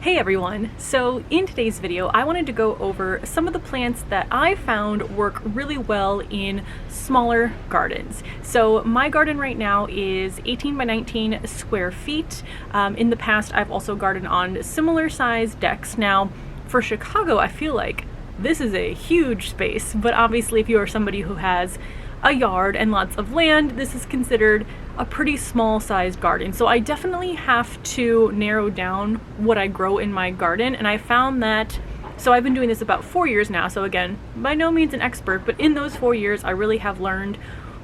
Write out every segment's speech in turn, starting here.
Hey everyone! So in today's video I wanted to go over some of the plants that I found work really well in smaller gardens. So my garden right now is 18 by 19 square feet. In the past I've also gardened on similar sized decks. Now for Chicago I feel like this is a huge space, but obviously if you are somebody who has a yard and lots of land, this is considered a pretty small sized garden. So I definitely have to narrow down what I grow in my garden, and I found that, so I've been doing this about 4 years now, so again, by no means an expert, but in those 4 years I really have learned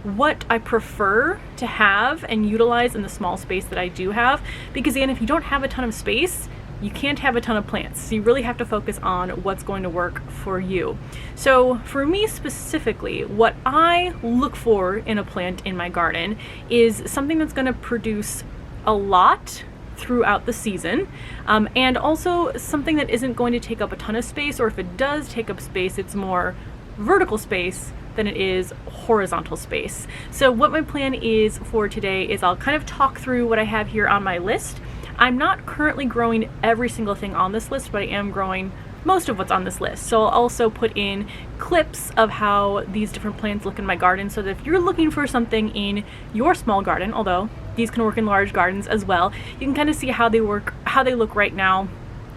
what I prefer to have and utilize in the small space that I do have, because again, if you don't have a ton of space, you can't have a ton of plants. So you really have to focus on what's going to work for you. So for me specifically, what I look for in a plant in my garden is something that's going to produce a lot throughout the season, and also something that isn't going to take up a ton of space, or if it does take up space, it's more vertical space than it is horizontal space. So what my plan is for today is I'll kind of talk through what I have here on my list. I'm not currently growing every single thing on this list, but I am growing most of what's on this list. So I'll also put in clips of how these different plants look in my garden, so that if you're looking for something in your small garden, although these can work in large gardens as well, you can kind of see how they work, how they look right now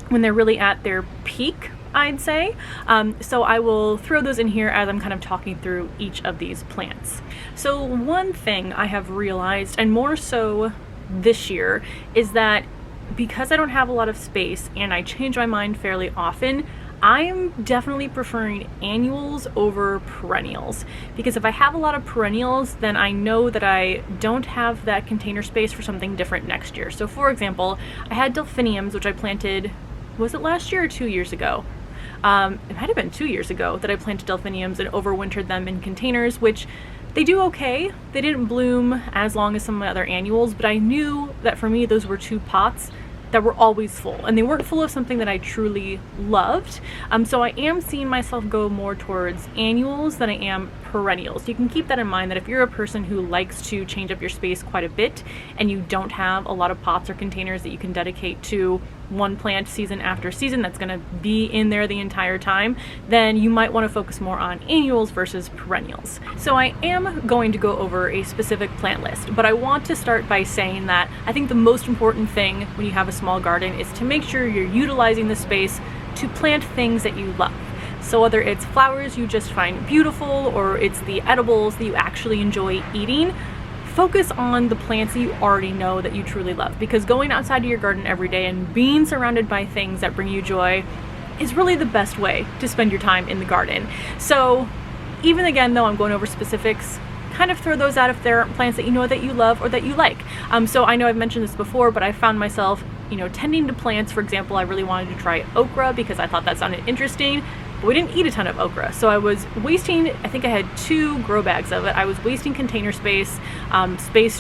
when they're really at their peak, I'd say. So I will throw those in here as I'm kind of talking through each of these plants. So one thing I have realized, and more so this year, is that because I don't have a lot of space and I change my mind fairly often, I'm definitely preferring annuals over perennials, because if I have a lot of perennials, then I know that I don't have that container space for something different next year. So for example, I had delphiniums, which I planted, was it last year or 2 years ago? It might have been 2 years ago that I planted delphiniums and overwintered them in containers, which they do okay. They didn't bloom as long as some of my other annuals, but I knew that for me those were two pots that were always full, and they weren't full of something that I truly loved. So I am seeing myself go more towards annuals than I am perennials. You can keep that in mind, that if you're a person who likes to change up your space quite a bit and you don't have a lot of pots or containers that you can dedicate to one plant season after season that's going to be in there the entire time, then you might want to focus more on annuals versus perennials. So I am going to go over a specific plant list, but I want to start by saying that I think the most important thing when you have a small garden is to make sure you're utilizing the space to plant things that you love. So whether it's flowers you just find beautiful, or it's the edibles that you actually enjoy eating, focus on the plants that you already know that you truly love, because going outside of your garden every day and being surrounded by things that bring you joy is really the best way to spend your time in the garden. So even again, though I'm going over specifics, kind of throw those out if there are plants that you know that you love or that you like. So I know I've mentioned this before, but I found myself, tending to plants. For example, I really wanted to try okra because I thought that sounded interesting. We didn't eat a ton of okra, so I was wasting, I think I had 2 grow bags of it. I was wasting container space,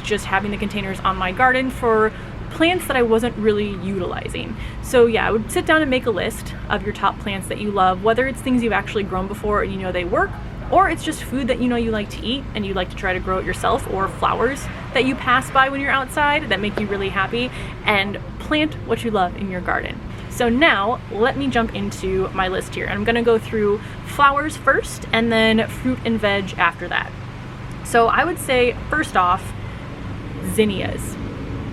just having the containers on my garden for plants that I wasn't really utilizing. So yeah, I would sit down and make a list of your top plants that you love, whether it's things you've actually grown before and you know they work, or it's just food that you know you like to eat and you like to try to grow it yourself, or flowers that you pass by when you're outside that make you really happy, and plant what you love in your garden. So now let me jump into my list here. I'm gonna go through flowers first and then fruit and veg after that. So I would say first off, zinnias.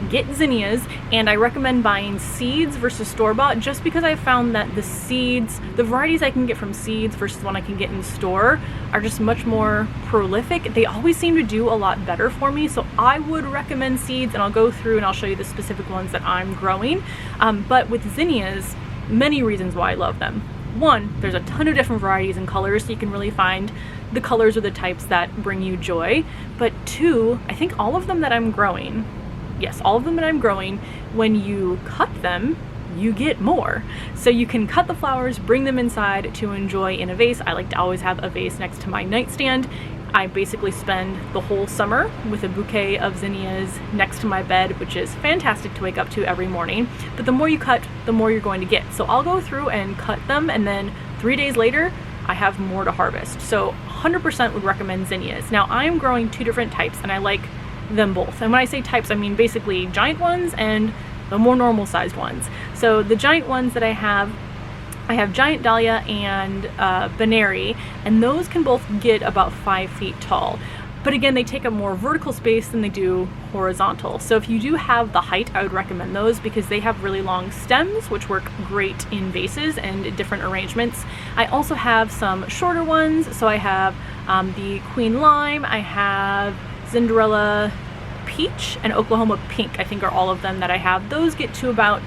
Get zinnias, and I recommend buying seeds versus store-bought, just because I found that the seeds, the varieties I can get from seeds versus one I can get in store, are just much more prolific. They always seem to do a lot better for me, so I would recommend seeds, and I'll go through and I'll show you the specific ones that I'm growing. But with zinnias, many reasons why I love them. One, there's a ton of different varieties and colors, so you can really find the colors or the types that bring you joy. But two, I think all of them that I'm growing, yes, all of them that I'm growing, when you cut them, you get more. So you can cut the flowers, bring them inside to enjoy in a vase. I like to always have a vase next to my nightstand. I basically spend the whole summer with a bouquet of zinnias next to my bed, which is fantastic to wake up to every morning. But the more you cut, the more you're going to get. So I'll go through and cut them, and then 3 days later, I have more to harvest. So 100% would recommend zinnias. Now I'm growing 2 different types, and I like them both. And when I say types, I mean basically giant ones and the more normal sized ones. So the giant ones that I have Giant Dahlia and Benary, and those can both get about 5 feet tall. But again, they take up more vertical space than they do horizontal. So if you do have the height, I would recommend those because they have really long stems, which work great in vases and different arrangements. I also have some shorter ones. So I have the Queen Lime, I have Zinderella Peach, and Oklahoma Pink, I think are all of them that I have. Those get to about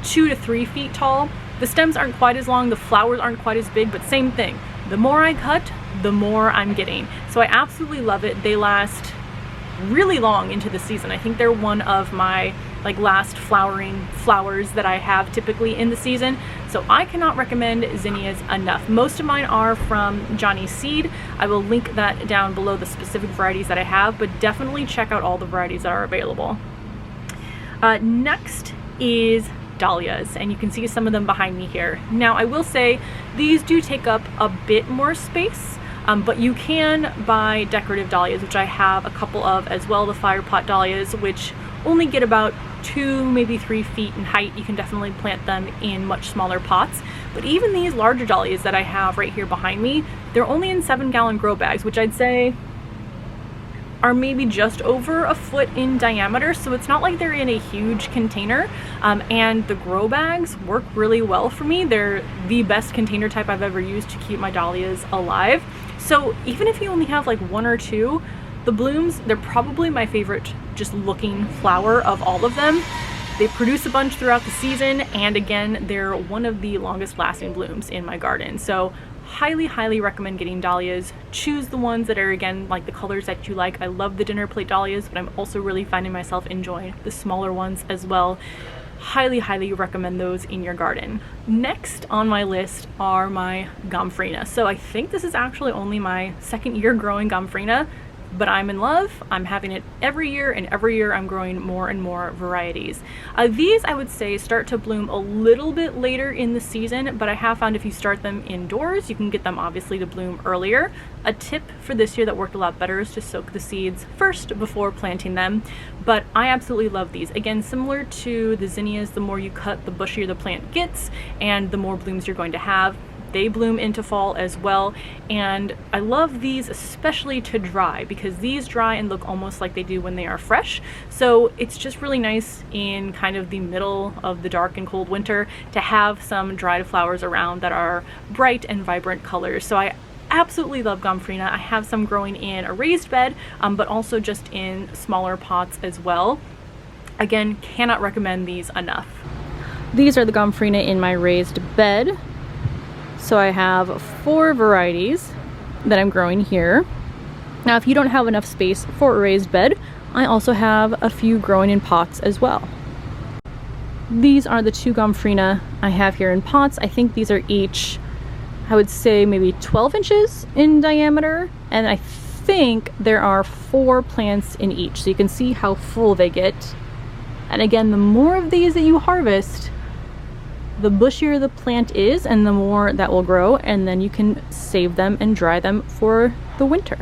2 to 3 feet tall. The stems aren't quite as long, the flowers aren't quite as big, but same thing. The more I cut, the more I'm getting. So I absolutely love it. They last really long into the season. I think they're one of my last flowering flowers that I have typically in the season. So I cannot recommend zinnias enough. Most of mine are from Johnny's Seed. I will link that down below, the specific varieties that I have, but definitely check out all the varieties that are available. Next is Dahlias, and you can see some of them behind me here. Now I will say these do take up a bit more space, but you can buy decorative dahlias, which I have a couple of as well, the Firepot dahlias, which only get about 2, maybe 3 feet in height. You can definitely plant them in much smaller pots. But even these larger dahlias that I have right here behind me, they're only in 7-gallon grow bags, which I'd say are maybe just over a foot in diameter, so it's not like they're in a huge container, and the grow bags work really well for me. They're the best container type I've ever used to keep my dahlias alive. So even if you only have 1 or 2, the blooms, they're probably my favorite just looking flower of all of them. They produce a bunch throughout the season, and again, they're one of the longest lasting blooms in my garden. So highly recommend getting dahlias. Choose the ones that are, again, the colors that you like. I love the dinner plate dahlias, but I'm also really finding myself enjoying the smaller ones as well. Highly recommend those in your garden. Next on my list are my Gomphrena. So I think this is actually only my 2nd year growing Gomphrena, but I'm in love. I'm having it every year, and every year I'm growing more and more varieties. These, I would say, start to bloom a little bit later in the season, but I have found if you start them indoors, you can get them obviously to bloom earlier. A tip for this year that worked a lot better is to soak the seeds first before planting them, but I absolutely love these. Again, similar to the zinnias, the more you cut, the bushier the plant gets, and the more blooms you're going to have. They bloom into fall as well, and I love these especially to dry because these dry and look almost like they do when they are fresh. So it's just really nice in kind of the middle of the dark and cold winter to have some dried flowers around that are bright and vibrant colors. So I absolutely love Gomphrena. I have some growing in a raised bed, but also just in smaller pots as well. Again, cannot recommend these enough. These are the Gomphrena in my raised bed. So I have 4 varieties that I'm growing here. Now, if you don't have enough space for a raised bed, I also have a few growing in pots as well. These are the 2 Gomphrena I have here in pots. I think these are each, I would say, maybe 12 inches in diameter, and I think there are 4 plants in each, so you can see how full they get. And again, the more of these that you harvest, the bushier the plant is and the more that will grow, and then you can save them and dry them for the winter.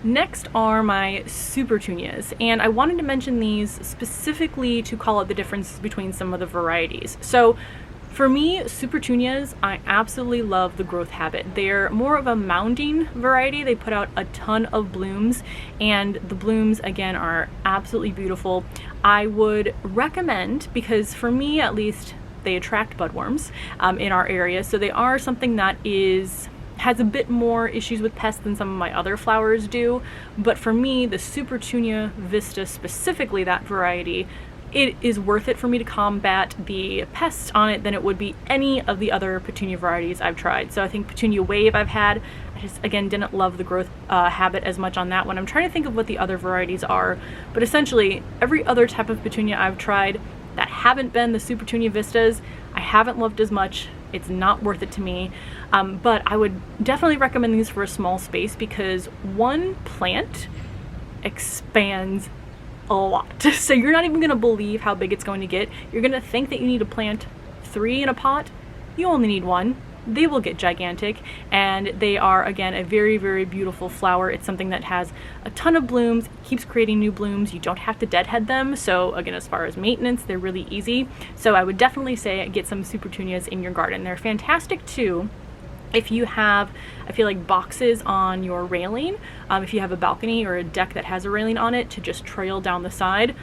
Next are my Supertunias, and I wanted to mention these specifically to call out the differences between some of the varieties. So for me, Supertunias, I absolutely love the growth habit. They're more of a mounding variety. They put out a ton of blooms, and the blooms, again, are absolutely beautiful. I would recommend, because for me at least, they attract budworms in our area, so they are something that has a bit more issues with pests than some of my other flowers do. But for me, the Supertunia Vista, specifically that variety, it is worth it for me to combat the pests on it than it would be any of the other petunia varieties I've tried. So I think Petunia Wave I've had, I just, again, didn't love the growth habit as much on that one. I'm trying to think of what the other varieties are, but essentially every other type of petunia I've tried that haven't been the Supertunia Vistas, I haven't loved as much. It's not worth it to me, but I would definitely recommend these for a small space because one plant expands a lot. So you're not even going to believe how big it's going to get. You're going to think that you need to plant 3 in a pot. You only need 1. they will get gigantic, and they are, again, a very, very beautiful flower. It's something that has a ton of blooms, keeps creating new blooms. You don't have to deadhead them, so again, as far as maintenance, they're really easy. So I would definitely say get some Supertunias in your garden. They're fantastic too if you have, I feel like, boxes on your railing, if you have a balcony or a deck that has a railing on it, to just trail down the side.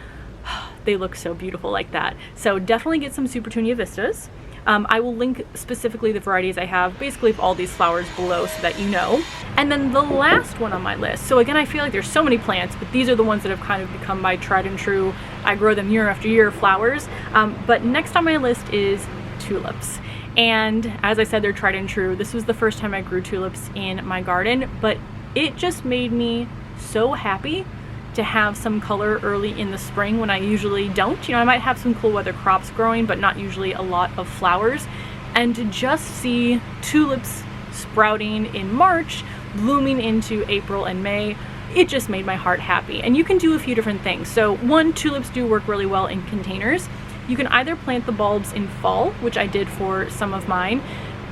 They look so beautiful like that. So definitely get some Supertunia Vistas. I will link specifically the varieties I have basically of all these flowers below so that you know. And then the last one on my list, so again, I feel like there's so many plants, but these are the ones that have kind of become my tried and true, I grow them year after year flowers. But next on my list is tulips. And as I said, they're tried and true. This was the first time I grew tulips in my garden, but it just made me so happy to have some color early in the spring when I usually don't. You know, I might have some cool weather crops growing, but not usually a lot of flowers. And to just see tulips sprouting in March, blooming into April and May, it just made my heart happy. And you can do a few different things. So one, tulips do work really well in containers. You can either plant the bulbs in fall, which I did for some of mine,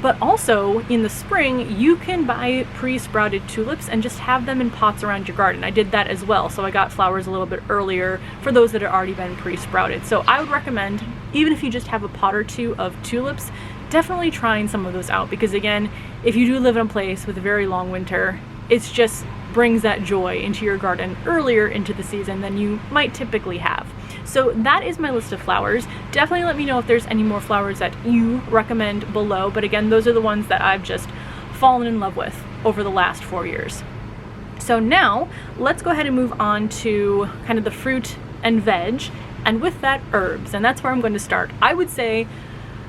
but also in the spring, you can buy pre-sprouted tulips and just have them in pots around your garden. I did that as well, so I got flowers a little bit earlier for those that had already been pre-sprouted. So I would recommend, even if you just have a pot or two of tulips, definitely trying some of those out, because again, if you do live in a place with a very long winter, it's just brings that joy into your garden earlier into the season than you might typically have. So that is my list of flowers. Definitely let me know if there's any more flowers that you recommend below, but again, those are the ones that I've just fallen in love with over the last 4 years. So now let's go ahead and move on to kind of the fruit and veg, and with that, herbs, and that's where I'm going to start. I would say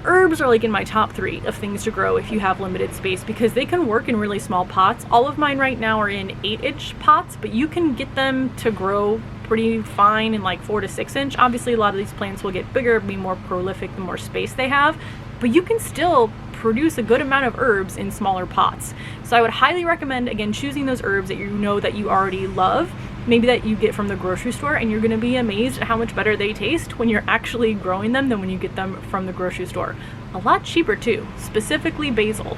herbs are like in my top 3 of things to grow if you have limited space, because they can work in really small pots. All of mine right now are in 8-inch pots, but you can get them to grow pretty fine in like 4 to 6 inch. Obviously a lot of these plants will get bigger, be more prolific the more space they have, but you can still produce a good amount of herbs in smaller pots. So I would highly recommend, again, choosing those herbs that you know that you already love, maybe that you get from the grocery store, and you're going to be amazed at how much better they taste when you're actually growing them than when you get them from the grocery store. A lot cheaper too, specifically basil.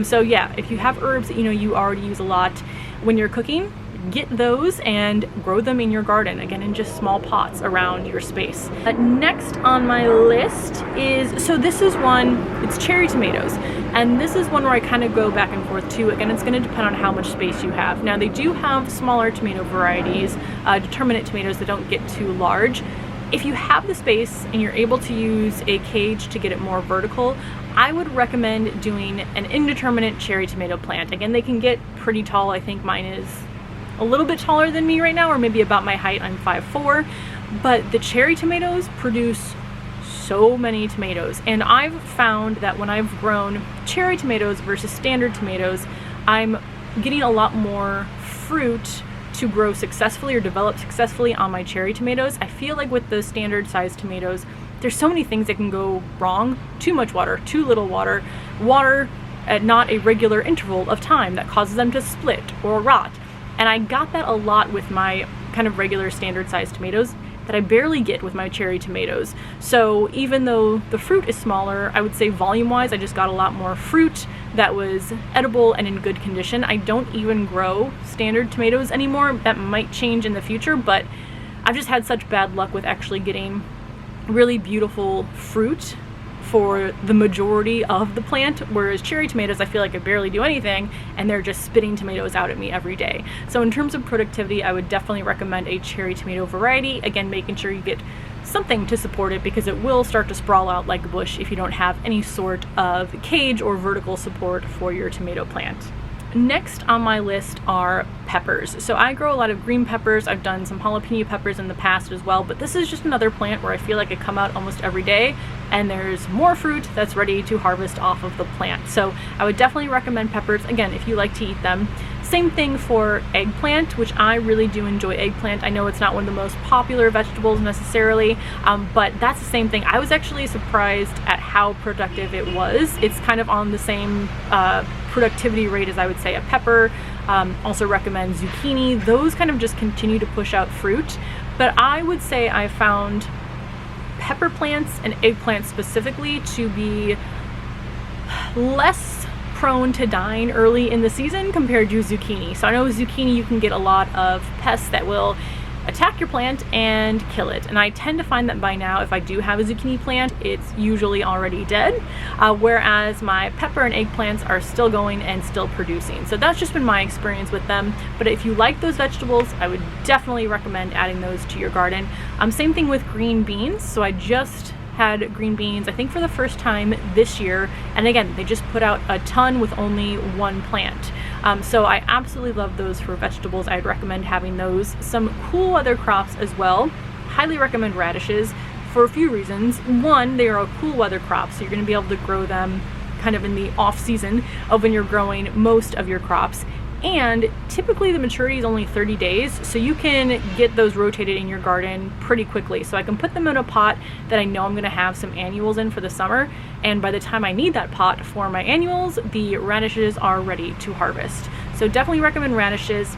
So yeah, if you have herbs that you know you already use a lot when you're cooking, get those and grow them in your garden, again in just small pots around your space. Next on my list is, so this is one, it's cherry tomatoes, and this is one where I kind of go back and forth too. Again, it's going to depend on how much space you have. Now they do have smaller tomato varieties, determinate tomatoes that don't get too large. If you have the space and you're able to use a cage to get it more vertical, I would recommend doing an indeterminate cherry tomato plant. Again, they can get pretty tall. I think mine is a little bit taller than me right now, or maybe about my height. I'm 5'4", but the cherry tomatoes produce so many tomatoes, and I've found that when I've grown cherry tomatoes versus standard tomatoes, I'm getting a lot more fruit to grow successfully or develop successfully on my cherry tomatoes. I feel like with the standard sized tomatoes, there's so many things that can go wrong. Too much water, too little water, water at not a regular interval of time that causes them to split or rot. And I got that a lot with my kind of regular standard sized tomatoes that I barely get with my cherry tomatoes. So even though the fruit is smaller, I would say volume wise, I just got a lot more fruit that was edible and in good condition. I don't even grow standard tomatoes anymore. That might change in the future, but I've just had such bad luck with actually getting really beautiful fruit for the majority of the plant, whereas cherry tomatoes, I feel like I barely do anything and they're just spitting tomatoes out at me every day. So in terms of productivity, I would definitely recommend a cherry tomato variety. Again, making sure you get something to support it, because it will start to sprawl out like a bush if you don't have any sort of cage or vertical support for your tomato plant. Next on my list are peppers. So I grow a lot of green peppers. I've done some jalapeno peppers in the past as well, but this is just another plant where I feel like I come out almost every day and there's more fruit that's ready to harvest off of the plant. So I would definitely recommend peppers, again, if you like to eat them. Same thing for eggplant, which I really do enjoy eggplant. I know it's not one of the most popular vegetables necessarily, but that's the same thing. I was actually surprised at how productive it was. It's kind of on the same productivity rate as I would say a pepper. Also recommend zucchini. Those kind of just continue to push out fruit. But I would say I found pepper plants and eggplants specifically to be less prone to dying early in the season compared to zucchini. So I know with zucchini you can get a lot of pests that will attack your plant and kill it, and I tend to find that by now if I do have a zucchini plant it's usually already dead, whereas my pepper and eggplants are still going and still producing. So that's just been my experience with them. But if you like those vegetables, I would definitely recommend adding those to your garden. Same thing with green beans. So I just had green beans I think for the first time this year, and again they just put out a ton with only one plant. So I absolutely love those for vegetables. I'd recommend having those. Some cool weather crops as well. Highly recommend radishes for a few reasons. One, they are a cool weather crop, so you're going to be able to grow them kind of in the off season of when you're growing most of your crops. And typically the maturity is only 30 days, so you can get those rotated in your garden pretty quickly. So I can put them in a pot that I know I'm going to have some annuals in for the summer, and by the time I need that pot for my annuals, the radishes are ready to harvest. So definitely recommend radishes.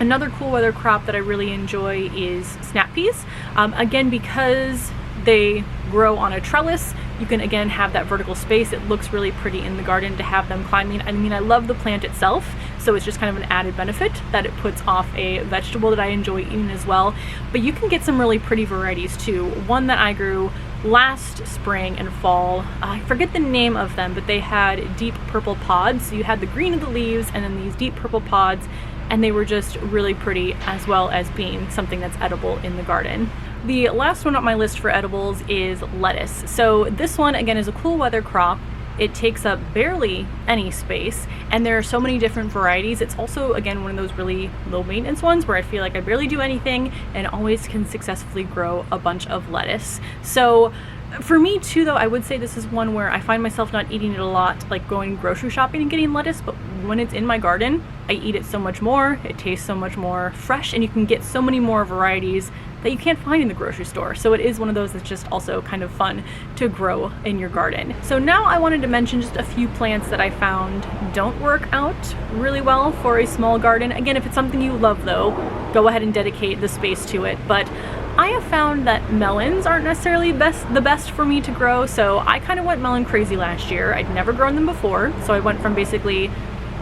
Another cool weather crop that I really enjoy is snap peas. Again, because they grow on a trellis, you can again have that vertical space. It looks really pretty in the garden to have them climbing. I mean, I love the plant itself, so it's just kind of an added benefit that it puts off a vegetable that I enjoy eating as well. But you can get some really pretty varieties too. One that I grew last spring and fall, I forget the name of them, but they had deep purple pods. So you had the green of the leaves and then these deep purple pods, and they were just really pretty, as well as being something that's edible in the garden. The last one on my list for edibles is lettuce. So this one again is a cool weather crop. It takes up barely any space, and there are so many different varieties. It's also again one of those really low maintenance ones where I feel like I barely do anything and always can successfully grow a bunch of lettuce. So for me too though, I would say this is one where I find myself not eating it a lot, like going grocery shopping and getting lettuce, but when it's in my garden I eat it so much more. It tastes so much more fresh, and you can get so many more varieties that you can't find in the grocery store. So it is one of those that's just also kind of fun to grow in your garden. So now I wanted to mention just a few plants that I found don't work out really well for a small garden. Again, if it's something you love though, go ahead and dedicate the space to it. But I have found that melons aren't necessarily the best for me to grow. So I kind of went melon crazy last year. I'd never grown them before. So I went from basically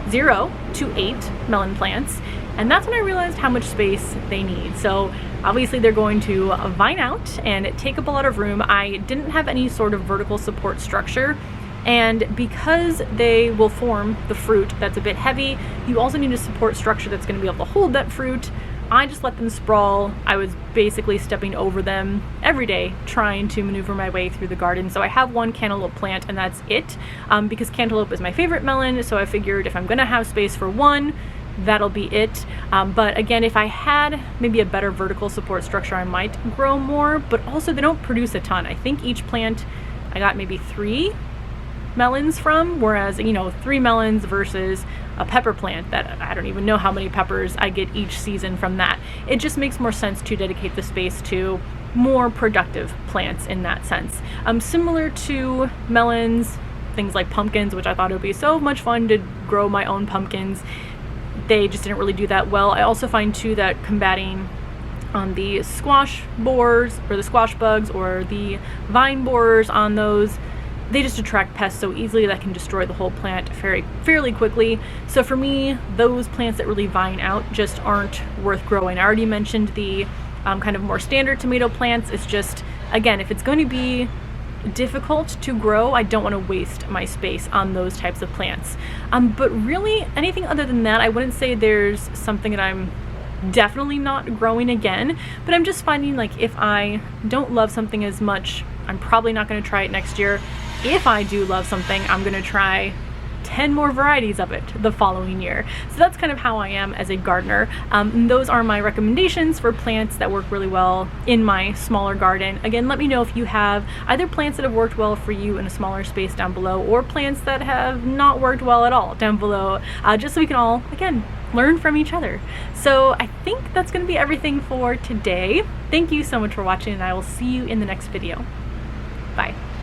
0 to 8 melon plants. And that's when I realized how much space they need. So obviously they're going to vine out and take up a lot of room. I didn't have any sort of vertical support structure, and because they will form the fruit that's a bit heavy, you also need a support structure that's going to be able to hold that fruit. I just let them sprawl. I was basically stepping over them every day trying to maneuver my way through the garden. So I have one cantaloupe plant and that's it, because cantaloupe is my favorite melon. So I figured if I'm going to have space for one, that'll be it. But again, if I had maybe a better vertical support structure, I might grow more, but also they don't produce a ton. I think each plant I got maybe 3 melons from, whereas, you know, 3 melons versus a pepper plant that I don't even know how many peppers I get each season from that. It just makes more sense to dedicate the space to more productive plants in that sense. Similar to melons, things like pumpkins, which I thought it would be so much fun to grow my own pumpkins. They just didn't really do that well. I also find too that combating on the squash borers or the squash bugs or the vine borers on those, they just attract pests so easily that can destroy the whole plant fairly quickly. So for me, those plants that really vine out just aren't worth growing. I already mentioned the kind of more standard tomato plants. It's just, again, if it's going to be difficult to grow, I don't want to waste my space on those types of plants. But really anything other than that, I wouldn't say there's something that I'm definitely not growing again, but I'm just finding like if I don't love something as much, I'm probably not going to try it next year. If I do love something, I'm going to try 10 more varieties of it the following year. So that's kind of how I am as a gardener. Those are my recommendations for plants that work really well in my smaller garden. Again, let me know if you have either plants that have worked well for you in a smaller space down below, or plants that have not worked well at all down below, just so we can all, again, learn from each other. So I think that's going to be everything for today. Thank you so much for watching, and I will see you in the next video. Bye.